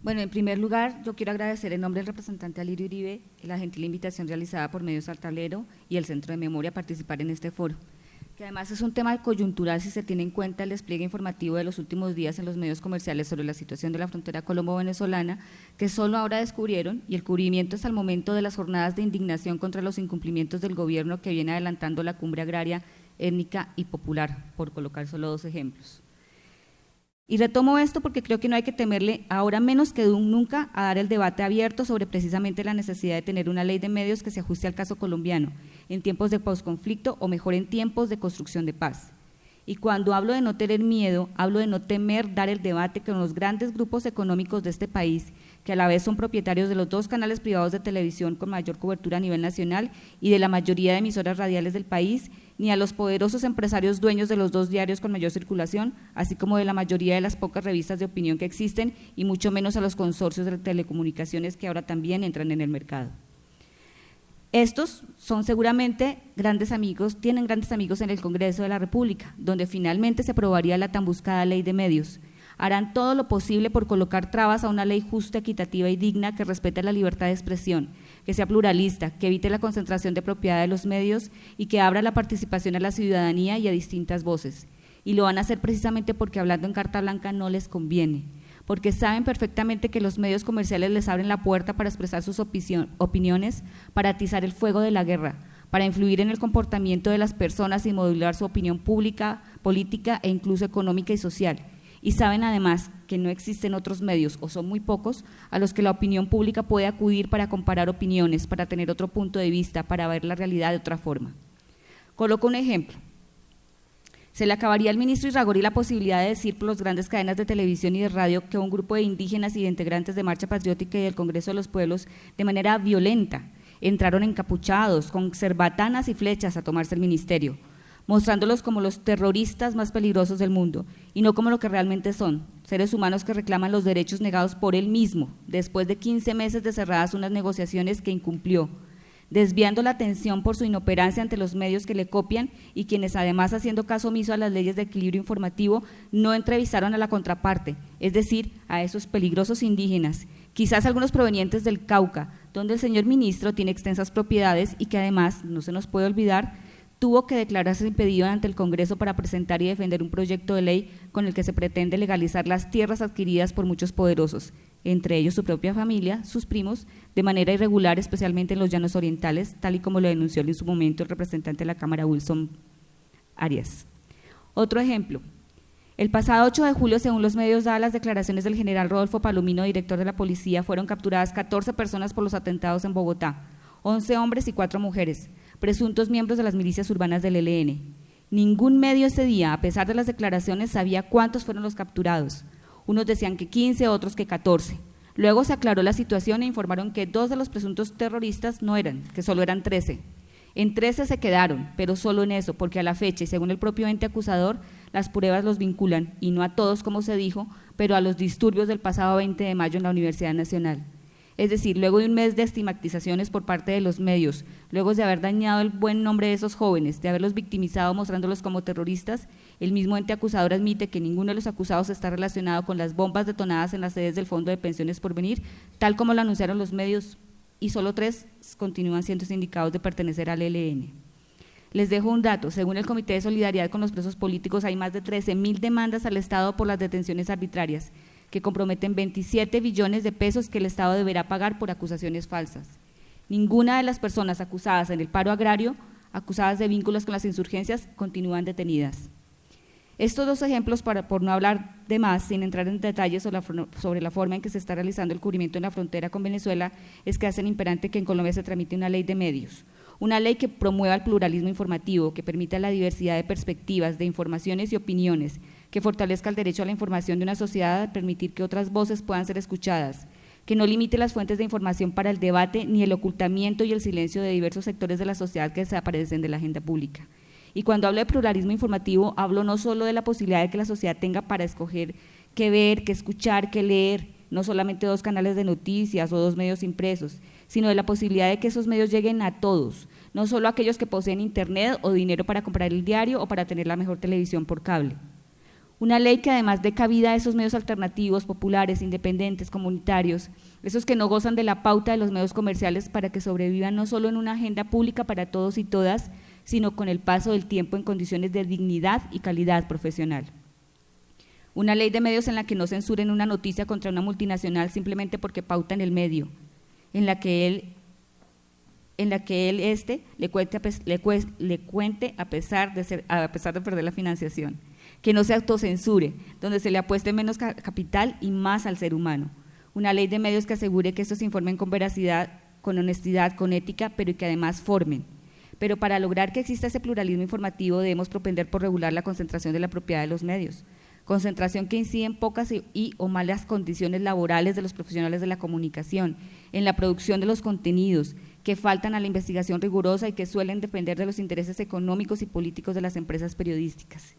Bueno, en primer lugar, yo quiero agradecer en nombre del representante Alirio Uribe la gentil invitación realizada por Medios al Tablero y el Centro de Memoria a participar en este foro, que además es un tema coyuntural si se tiene en cuenta el despliegue informativo de los últimos días en los medios comerciales sobre la situación de la frontera colombo-venezolana, que solo ahora descubrieron, y el cubrimiento hasta el momento de las jornadas de indignación contra los incumplimientos del gobierno que viene adelantando la cumbre agraria, étnica y popular, por colocar solo dos ejemplos. Y retomo esto porque creo que no hay que temerle, ahora menos que nunca, a dar el debate abierto sobre precisamente la necesidad de tener una ley de medios que se ajuste al caso colombiano, en tiempos de posconflicto o mejor en tiempos de construcción de paz. Y cuando hablo de no tener miedo, hablo de no temer dar el debate con los grandes grupos económicos de este país, que a la vez son propietarios de los dos canales privados de televisión con mayor cobertura a nivel nacional y de la mayoría de emisoras radiales del país, ni a los poderosos empresarios dueños de los dos diarios con mayor circulación, así como de la mayoría de las pocas revistas de opinión que existen, y mucho menos a los consorcios de telecomunicaciones que ahora también entran en el mercado. Estos son seguramente grandes amigos, tienen grandes amigos en el Congreso de la República, donde finalmente se aprobaría la tan buscada ley de medios. Harán todo lo posible por colocar trabas a una ley justa, equitativa y digna que respete la libertad de expresión, que sea pluralista, que evite la concentración de propiedad de los medios y que abra la participación a la ciudadanía y a distintas voces. Y lo van a hacer precisamente porque hablando en carta blanca no les conviene, porque saben perfectamente que los medios comerciales les abren la puerta para expresar sus opiniones, para atizar el fuego de la guerra, para influir en el comportamiento de las personas y modular su opinión pública, política e incluso económica y social. Y saben además que no existen otros medios, o son muy pocos, a los que la opinión pública puede acudir para comparar opiniones, para tener otro punto de vista, para ver la realidad de otra forma. Coloco un ejemplo. Se le acabaría al ministro Irragorri la posibilidad de decir por las grandes cadenas de televisión y de radio que un grupo de indígenas y de integrantes de Marcha Patriótica y del Congreso de los Pueblos, de manera violenta, entraron encapuchados, con cerbatanas y flechas a tomarse el ministerio, mostrándolos como los terroristas más peligrosos del mundo, y no como lo que realmente son, seres humanos que reclaman los derechos negados por él mismo, después de 15 meses de cerradas unas negociaciones que incumplió, desviando la atención por su inoperancia ante los medios que le copian y quienes además haciendo caso omiso a las leyes de equilibrio informativo no entrevistaron a la contraparte, es decir, a esos peligrosos indígenas, quizás algunos provenientes del Cauca, donde el señor ministro tiene extensas propiedades y que además, no se nos puede olvidar, tuvo que declararse impedido ante el Congreso para presentar y defender un proyecto de ley con el que se pretende legalizar las tierras adquiridas por muchos poderosos, entre ellos su propia familia, sus primos, de manera irregular, especialmente en los llanos orientales, tal y como lo denunció en su momento el representante de la Cámara, Wilson Arias. Otro ejemplo. El pasado 8 de julio, según los medios, dadas las declaraciones del general Rodolfo Palomino, director de la policía, fueron capturadas 14 personas por los atentados en Bogotá, 11 hombres y 4 mujeres, presuntos miembros de las milicias urbanas del ELN. Ningún medio ese día, a pesar de las declaraciones, sabía cuántos fueron los capturados. Unos decían que 15, otros que 14. Luego se aclaró la situación e informaron que 2 de los presuntos terroristas no eran, que solo eran 13. En 13 se quedaron, pero solo en eso, porque a la fecha y según el propio ente acusador, las pruebas los vinculan, y no a todos como se dijo, pero a los disturbios del pasado 20 de mayo en la Universidad Nacional. Es decir, luego de un mes de estigmatizaciones por parte de los medios, luego de haber dañado el buen nombre de esos jóvenes, de haberlos victimizado mostrándolos como terroristas, el mismo ente acusador admite que ninguno de los acusados está relacionado con las bombas detonadas en las sedes del Fondo de Pensiones Porvenir, tal como lo anunciaron los medios, y solo 3 continúan siendo indicados de pertenecer al ELN. Les dejo un dato, según el Comité de Solidaridad con los Presos Políticos, hay más de 13.000 demandas al Estado por las detenciones arbitrarias, que comprometen 27 billones de pesos que el Estado deberá pagar por acusaciones falsas. Ninguna de las personas acusadas en el paro agrario, acusadas de vínculos con las insurgencias, continúan detenidas. Estos 2 ejemplos, por no hablar de más, sin entrar en detalles sobre la forma en que se está realizando el cubrimiento en la frontera con Venezuela, es que hacen imperante que en Colombia se tramite una ley de medios, una ley que promueva el pluralismo informativo, que permita la diversidad de perspectivas, de informaciones y opiniones, que fortalezca el derecho a la información de una sociedad, a permitir que otras voces puedan ser escuchadas, que no limite las fuentes de información para el debate ni el ocultamiento y el silencio de diversos sectores de la sociedad que desaparecen de la agenda pública. Y cuando hablo de pluralismo informativo, hablo no solo de la posibilidad de que la sociedad tenga para escoger qué ver, qué escuchar, qué leer, no solamente 2 canales de noticias o 2 medios impresos, sino de la posibilidad de que esos medios lleguen a todos, no solo a aquellos que poseen internet o dinero para comprar el diario o para tener la mejor televisión por cable. Una ley que además dé cabida a esos medios alternativos, populares, independientes, comunitarios, esos que no gozan de la pauta de los medios comerciales para que sobrevivan no solo en una agenda pública para todos y todas, sino con el paso del tiempo en condiciones de dignidad y calidad profesional. Una ley de medios en la que no censuren una noticia contra una multinacional simplemente porque pauta en el medio, en la que él le cuente a pesar de perder la financiación, que no se autocensure, donde se le apueste menos capital y más al ser humano. Una ley de medios que asegure que estos se informen con veracidad, con honestidad, con ética, pero y que además formen. Pero para lograr que exista ese pluralismo informativo debemos propender por regular la concentración de la propiedad de los medios, concentración que incide en pocas o malas condiciones laborales de los profesionales de la comunicación, en la producción de los contenidos, que faltan a la investigación rigurosa y que suelen depender de los intereses económicos y políticos de las empresas periodísticas.